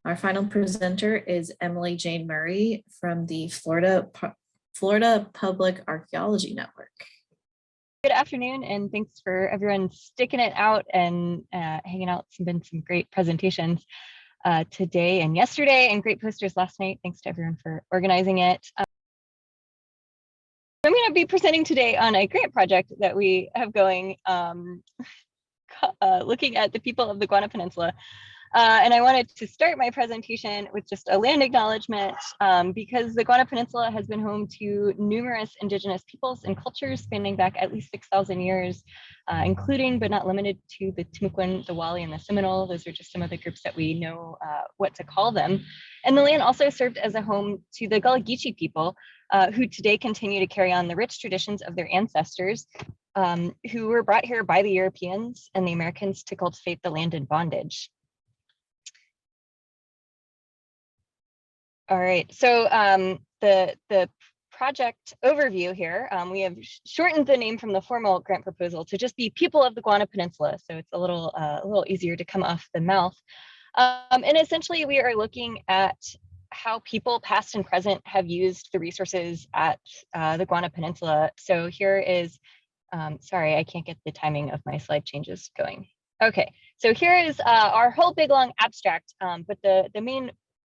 Our final presenter is Emily Jane Murray from the Florida Public Archaeology Network. Good afternoon, and thanks for everyone sticking it out and hanging out. It's been some great presentations today and yesterday, and great posters last night. Thanks to everyone for organizing it. I'm going to be presenting today on a grant project that we have going, looking at the people of the Guana Peninsula. And I wanted to start my presentation with just a land acknowledgement because the Guana Peninsula has been home to numerous indigenous peoples and cultures spanning back at least 6,000 years, including but not limited to the Timucuan, the Wali, and the Seminole. Those are just some of the groups that we know what to call them. And the land also served as a home to the Gullah Geechee people, who today continue to carry on the rich traditions of their ancestors, who were brought here by the Europeans and the Americans to cultivate the land in bondage. All right, so the project overview here, we have shortened the name from the formal grant proposal to just be People of the Guana Peninsula, so it's a little easier to come off the mouth. And essentially, we are looking at how people past and present have used the resources at the Guana Peninsula. So here is, sorry, I can't get the timing of my slide changes going. Okay, so here is our whole big long abstract, but the main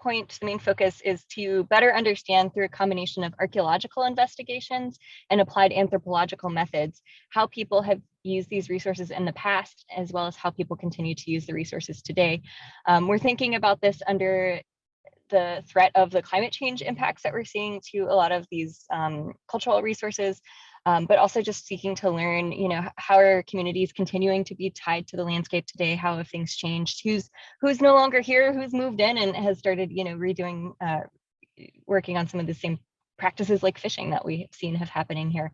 point, the main focus is to better understand through a combination of archaeological investigations and applied anthropological methods, how people have used these resources in the past, as well as how people continue to use the resources today. We're thinking about this under the threat of the climate change impacts that we're seeing to a lot of these cultural resources, but also just seeking to learn, how are communities continuing to be tied to the landscape today? How have things changed? Who's no longer here? Who's moved in and has started, redoing, working on some of the same practices like fishing that we've seen have happening here.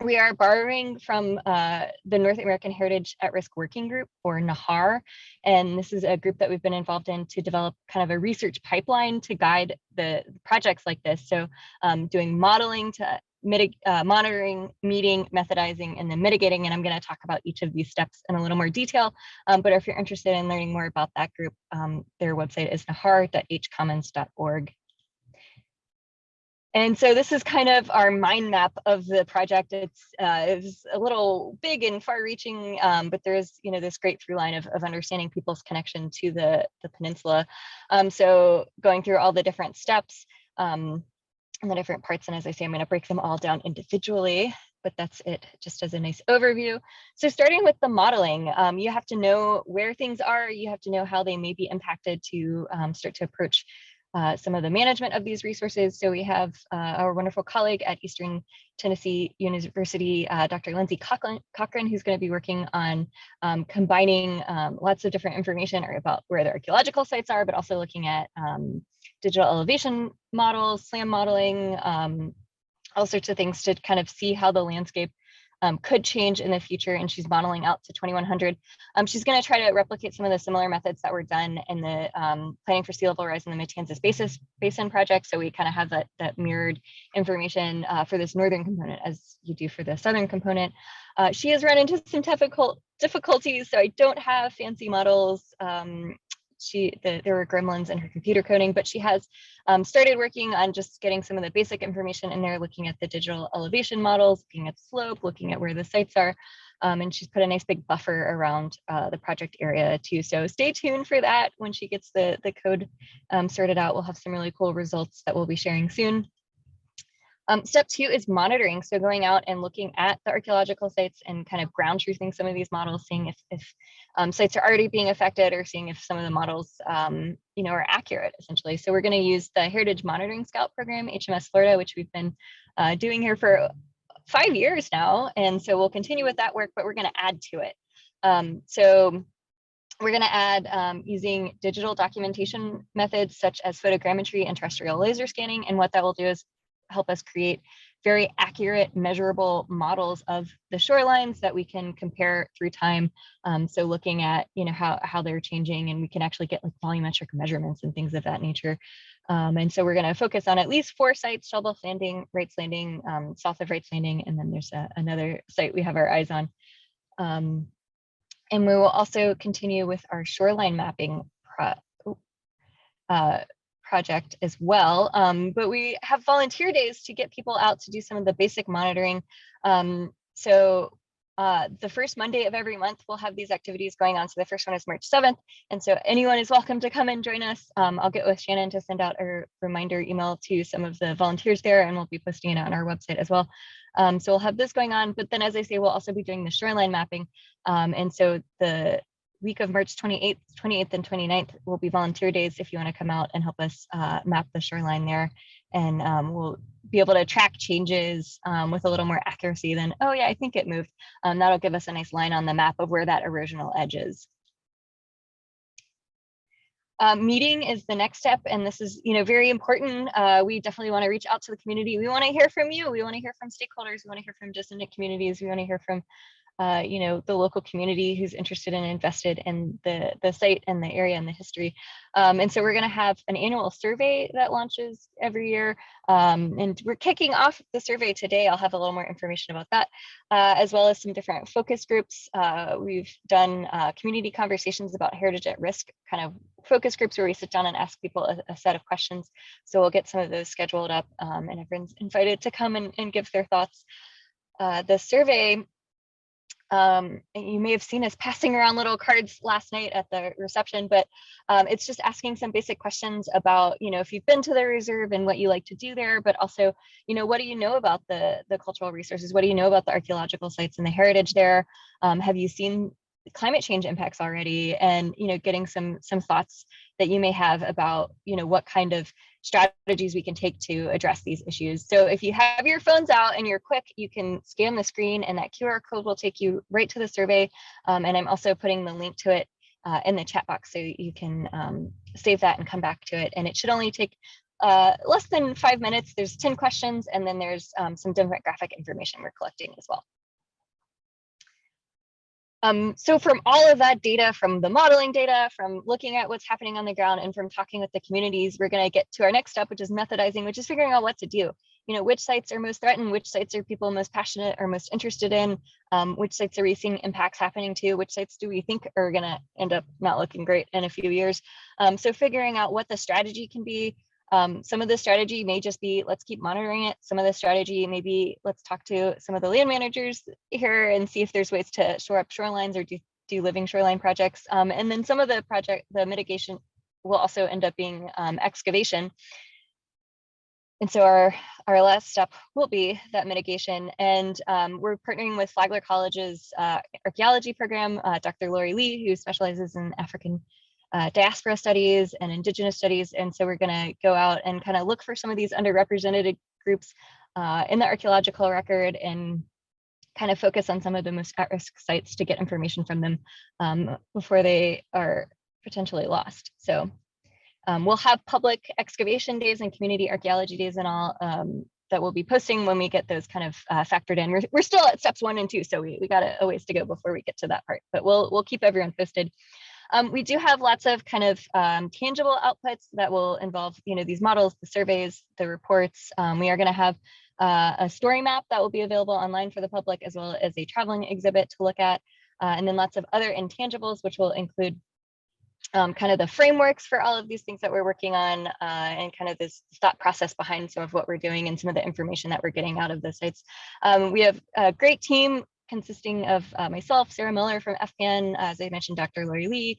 We are borrowing from the North American Heritage at-Risk Working Group, or NAHAR, and this is a group that we've been involved in to develop kind of a research pipeline to guide the projects like this. So doing modeling to monitoring, meeting, methodizing, and then mitigating, and I'm going to talk about each of these steps in a little more detail. But if you're interested in learning more about that group, their website is nahar.hcommons.org. And so this is kind of our mind map of the project. It's a little big and far-reaching, but there is, this great through line of understanding people's connection to the peninsula. So going through all the different steps and the different parts, and as I say, I'm going to break them all down individually, but that's it just as a nice overview. So starting with the modeling, you have to know where things are. You have to know how they may be impacted to start to approach some of the management of these resources. So we have our wonderful colleague at Eastern Tennessee University, Dr. Lindsay Cochran, who's going to be working on combining lots of different information about where the archaeological sites are, but also looking at digital elevation models, SLAM modeling, all sorts of things to kind of see how the landscape could change in the future, and she's modeling out to 2100. She's going to try to replicate some of the similar methods that were done in the planning for sea level rise in the Matanzas Basin project. So we kind of have that mirrored information for this northern component as you do for the southern component. She has run into some difficulties, so I don't have fancy models. There were gremlins in her computer coding, but she has started working on just getting some of the basic information in there, looking at the digital elevation models, looking at slope, looking at where the sites are. And she's put a nice big buffer around the project area too. So stay tuned for that. When she gets the code sorted out, we'll have some really cool results that we'll be sharing soon. Step 2 is monitoring. So going out and looking at the archaeological sites and kind of ground truthing some of these models, seeing if sites are already being affected, or seeing if some of the models are accurate, essentially. So we're going to use the Heritage Monitoring Scout program, HMS Florida, which we've been doing here for 5 years now. And so we'll continue with that work, but we're going to add to it. So we're going to add using digital documentation methods such as photogrammetry and terrestrial laser scanning. And what that will do is help us create very accurate, measurable models of the shorelines that we can compare through time. So looking at how they're changing, and we can actually get like volumetric measurements and things of that nature. And so we're going to focus on at least 4 sites: Shelboff Landing, Wrights Landing, south of Wrights Landing, and then there's another site we have our eyes on. And we will also continue with our shoreline mapping project as well. But we have volunteer days to get people out to do some of the basic monitoring. So the first Monday of every month, we'll have these activities going on. So the first one is March 7th. And so anyone is welcome to come and join us. I'll get with Shannon to send out a reminder email to some of the volunteers there, and we'll be posting it on our website as well. So we'll have this going on. But then, as I say, we'll also be doing the shoreline mapping. And so the week of March 28th and 29th will be volunteer days if you want to come out and help us map the shoreline there. And we'll be able to track changes with a little more accuracy than, oh yeah, I think it moved. That'll give us a nice line on the map of where that erosional edge is. Meeting is the next step, and this is, very important. We definitely want to reach out to the community. We want to hear from you. We want to hear from stakeholders. We want to hear from distant communities. We want to hear from the local community who's interested and invested in the site and the area and the history. And so we're going to have an annual survey that launches every year. And we're kicking off the survey today. I'll have a little more information about that, as well as some different focus groups. We've done community conversations about heritage at risk, kind of focus groups where we sit down and ask people a set of questions. So we'll get some of those scheduled up, and everyone's invited to come and give their thoughts. The survey, you may have seen us passing around little cards last night at the reception, but it's just asking some basic questions about, if you've been to the reserve and what you like to do there, but also, what do you know about the cultural resources? What do you know about the archaeological sites and the heritage there? Have you seen climate change impacts already? And, getting some thoughts that you may have about, what kind of strategies we can take to address these issues. So if you have your phones out and you're quick, you can scan the screen, and that QR code will take you right to the survey. And I'm also putting the link to it in the chat box, so you can save that and come back to it. And it should only take less than 5 minutes. There's 10 questions, and then there's some demographic information we're collecting as well. So from all of that data, from the modeling data, from looking at what's happening on the ground, and from talking with the communities, we're going to get to our next step, which is methodizing, which is figuring out what to do. Which sites are most threatened, which sites are people most passionate or most interested in, which sites are we seeing impacts happening to, which sites do we think are going to end up not looking great in a few years. So figuring out what the strategy can be. Some of the strategy may just be, let's keep monitoring it. Some of the strategy, maybe let's talk to some of the land managers here and see if there's ways to shore up shorelines or do living shoreline projects. And then some of the mitigation will also end up being excavation. And so our last step will be that mitigation. And we're partnering with Flagler College's archaeology program, Dr. Lori Lee, who specializes in African diaspora studies and indigenous studies. And so we're going to go out and kind of look for some of these underrepresented groups in the archaeological record, and kind of focus on some of the most at-risk sites to get information from them before they are potentially lost. So we'll have public excavation days and community archaeology days and all that we'll be posting when we get those kind of factored in. We're still at steps 1 and 2, so we got a ways to go before we get to that part, but we'll keep everyone posted. We do have lots of kind of tangible outputs that will involve, these models, the surveys, the reports. We are going to have a story map that will be available online for the public, as well as a traveling exhibit to look at, and then lots of other intangibles, which will include kind of the frameworks for all of these things that we're working on, and kind of this thought process behind some of what we're doing and some of the information that we're getting out of the sites. We have a great team consisting of myself, Sarah Miller from FPN, as I mentioned, Dr. Lori Lee.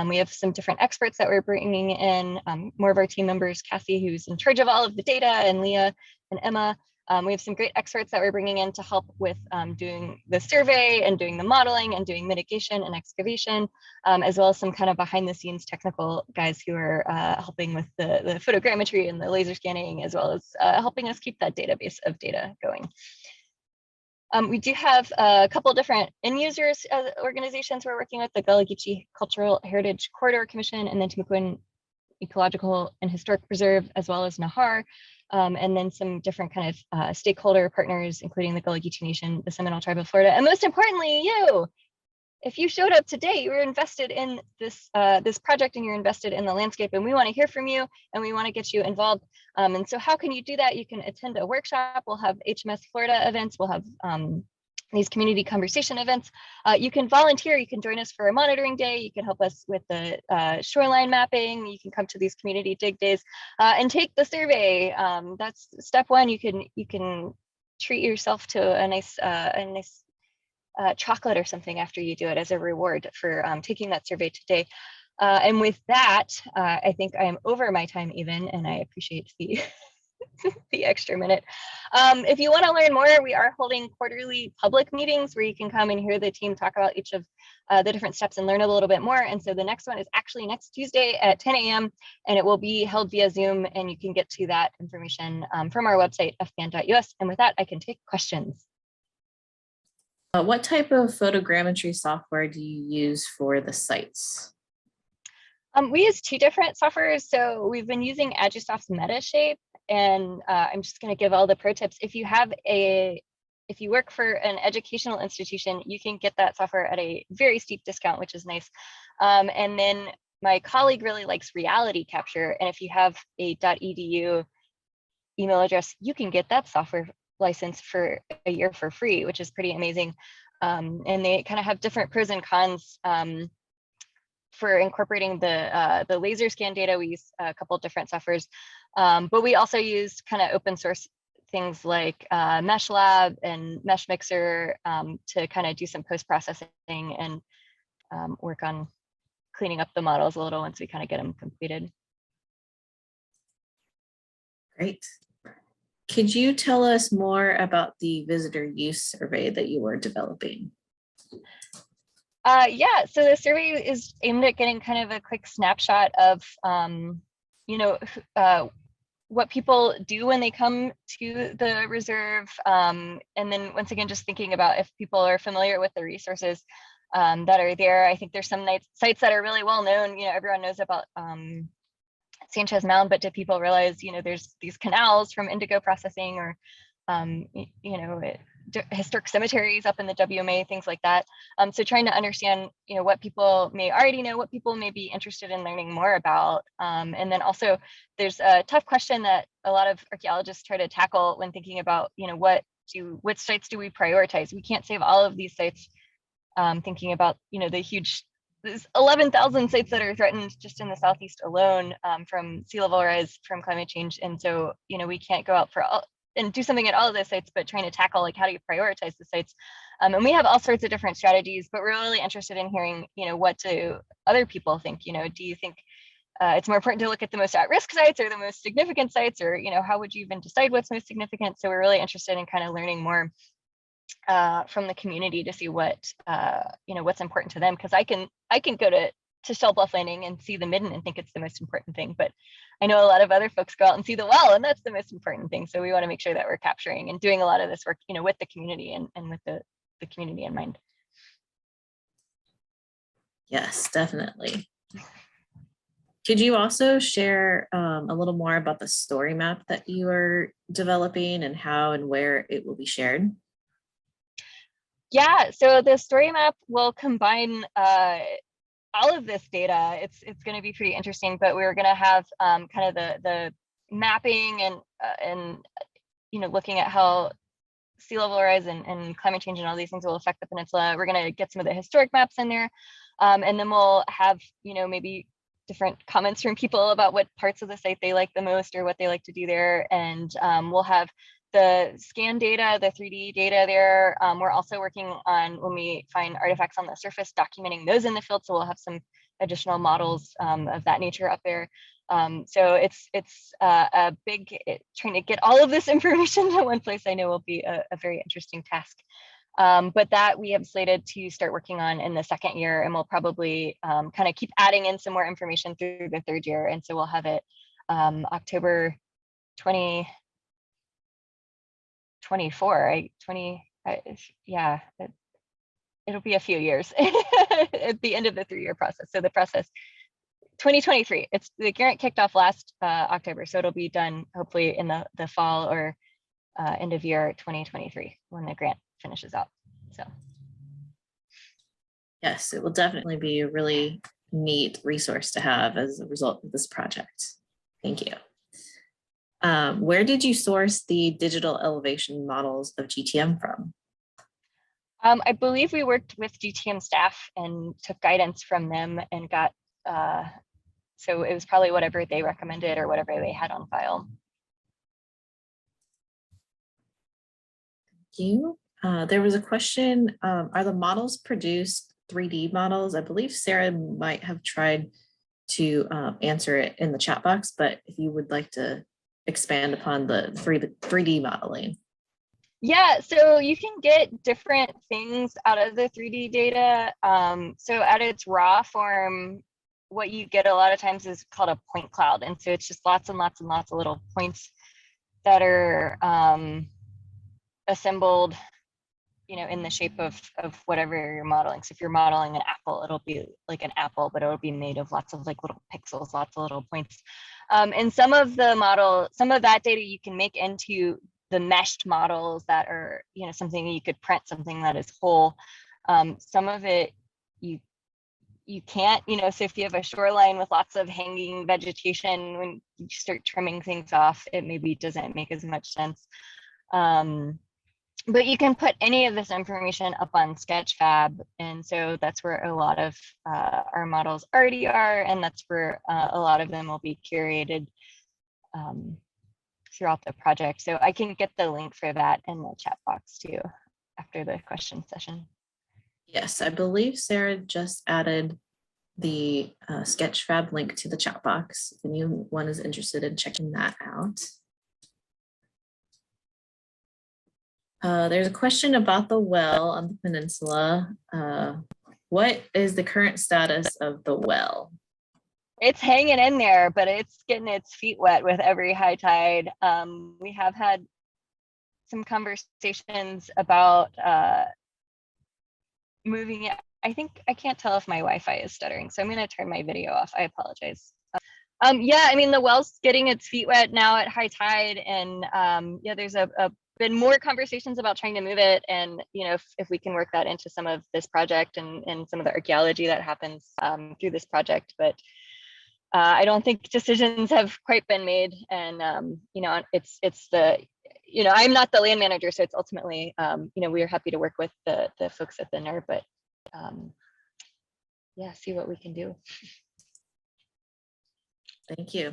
We have some different experts that we're bringing in, more of our team members, Cassie, who's in charge of all of the data, and Leah and Emma. We have some great experts that we're bringing in to help with doing the survey and doing the modeling and doing mitigation and excavation, as well as some kind of behind the scenes technical guys who are helping with the photogrammetry and the laser scanning, as well as helping us keep that database of data going. We do have a couple different end users organizations we're working with, the Gullah Geechee Cultural Heritage Corridor Commission, and then Timucuan Ecological and Historic Preserve, as well as Nahar, and then some different kind of stakeholder partners, including the Gullah Geechee Nation, the Seminole Tribe of Florida, and most importantly, you. If you showed up today, you were invested in this this project, and you're invested in the landscape, and we want to hear from you, and we want to get you involved. And so how can you do that? You can attend a workshop. We'll have HMS Florida events. We'll have these community conversation events. You can volunteer, you can join us for a monitoring day, you can help us with the shoreline mapping, you can come to these community dig days and take the survey. That's step one. You can treat yourself to a nice chocolate or something after you do it as a reward for taking that survey today. And with that, I think I am over my time even, and I appreciate the the extra minute. If you want to learn more, we are holding quarterly public meetings where you can come and hear the team talk about each of the different steps and learn a little bit more. And so the next one is actually next Tuesday at 10 a.m. and it will be held via Zoom, and you can get to that information from our website, fban.us. And with that, I can take questions. What type of photogrammetry software do you use for the sites? We use two different softwares. So we've been using Agisoft's Metashape, and I'm just going to give all the pro tips. If you work for an educational institution, you can get that software at a very steep discount, which is nice. And then my colleague really likes Reality Capture, and if you have a .edu email address, you can get that software license for a year for free, which is pretty amazing. And they kind of have different pros and cons. For incorporating the laser scan data, we use a couple of different softwares, but we also use kind of open source things like MeshLab and MeshMixer to kind of do some post-processing and work on cleaning up the models a little once we kind of get them completed. Great. Could you tell us more about the visitor use survey that you were developing? Yeah, so the survey is aimed at getting kind of a quick snapshot of, what people do when they come to the reserve. And then once again, just thinking about if people are familiar with the resources that are there. I think there's some sites that are really well known. Everyone knows about Sanchez Mound, but do people realize, there's these canals from indigo processing, or, historic cemeteries up in the WMA, things like that. So trying to understand, what people may already know, what people may be interested in learning more about. And then also there's a tough question that a lot of archaeologists try to tackle when thinking about, which sites do we prioritize? We can't save all of these sites, thinking about, the huge, there's 11,000 sites that are threatened just in the Southeast alone, from sea level rise, from climate change. And so, we can't go out for all and do something at all of those sites, but trying to tackle, like, how do you prioritize the sites? And we have all sorts of different strategies, but we're really interested in hearing, what do other people think? Do you think it's more important to look at the most at-risk sites or the most significant sites, or, how would you even decide what's most significant? So we're really interested in kind of learning more from the community to see what, what's important to them. Because I can go to Shell Bluff Landing and see the midden and think it's the most important thing, but I know a lot of other folks go out and see the well, and that's the most important thing. So we want to make sure that we're capturing and doing a lot of this work, with the community and with the community in mind. Yes, definitely. Could you also share a little more about the story map that you are developing and how and where it will be shared? Yeah, so the story map will combine all of this data. It's going to be pretty interesting, but we're going to have kind of the mapping and looking at how sea level rise and climate change and all these things will affect the peninsula. We're going to get some of the historic maps in there, and then we'll have maybe different comments from people about what parts of the site they like the most or what they like to do there, and we'll have the scan data, the 3D data there. We're also working on, when we find artifacts on the surface, documenting those in the field. So we'll have some additional models of that nature up there. So it's a big, trying to get all of this information to one place, I know will be a very interesting task. But that we have slated to start working on in the second year, and we'll probably kind of keep adding in some more information through the third year. And so we'll have it October 2024, yeah, it'll be a few years at the end of the 3-year process. So the process 2023, the grant kicked off last October, so it'll be done hopefully in the fall or end of year 2023 when the grant finishes out. So yes, it will definitely be a really neat resource to have as a result of this project. Thank you. Where did you source the digital elevation models of GTM from? I believe we worked with GTM staff and took guidance from them and got, so it was probably whatever they recommended or whatever they had on file. Thank you. There was a question, are the models produced 3D models? I believe Sarah might have tried to answer it in the chat box, but if you would like to expand upon the 3D modeling. Yeah, so you can get different things out of the 3D data. So at its raw form, what you get a lot of times is called a point cloud. And so it's just lots and lots and lots of little points that are assembled, you know, in the shape of whatever you're modeling. So if you're modeling an apple, it'll be like an apple, but it'll be made of lots of like little pixels, lots of little points. And some of that data you can make into the meshed models that are, you know, something you could print, something that is whole. Some of it you can't, you know, so if you have a shoreline with lots of hanging vegetation, when you start trimming things off, it maybe doesn't make as much sense. But you can put any of this information up on Sketchfab. And so that's where a lot of our models already are. And that's where a lot of them will be curated throughout the project. So I can get the link for that in the chat box too, after the question session. Yes, I believe Sarah just added the Sketchfab link to the chat box. If anyone is interested in checking that out. There's a question about the well on the peninsula. What is the current status of the well? It's hanging in there, but it's getting its feet wet with every high tide. We have had some conversations about moving it. I can't tell if my Wi-Fi is stuttering, so I'm going to turn my video off. I apologize. Yeah, I mean, the well's getting its feet wet now at high tide, and yeah, there's been more conversations about trying to move it, and you know, if we can work that into some of this project and some of the archaeology that happens through this project, but I don't think decisions have quite been made, and you know, it's the, you know, I'm not the land manager, so it's ultimately, you know, we are happy to work with the folks at the NER, but yeah, see what we can do. Thank you.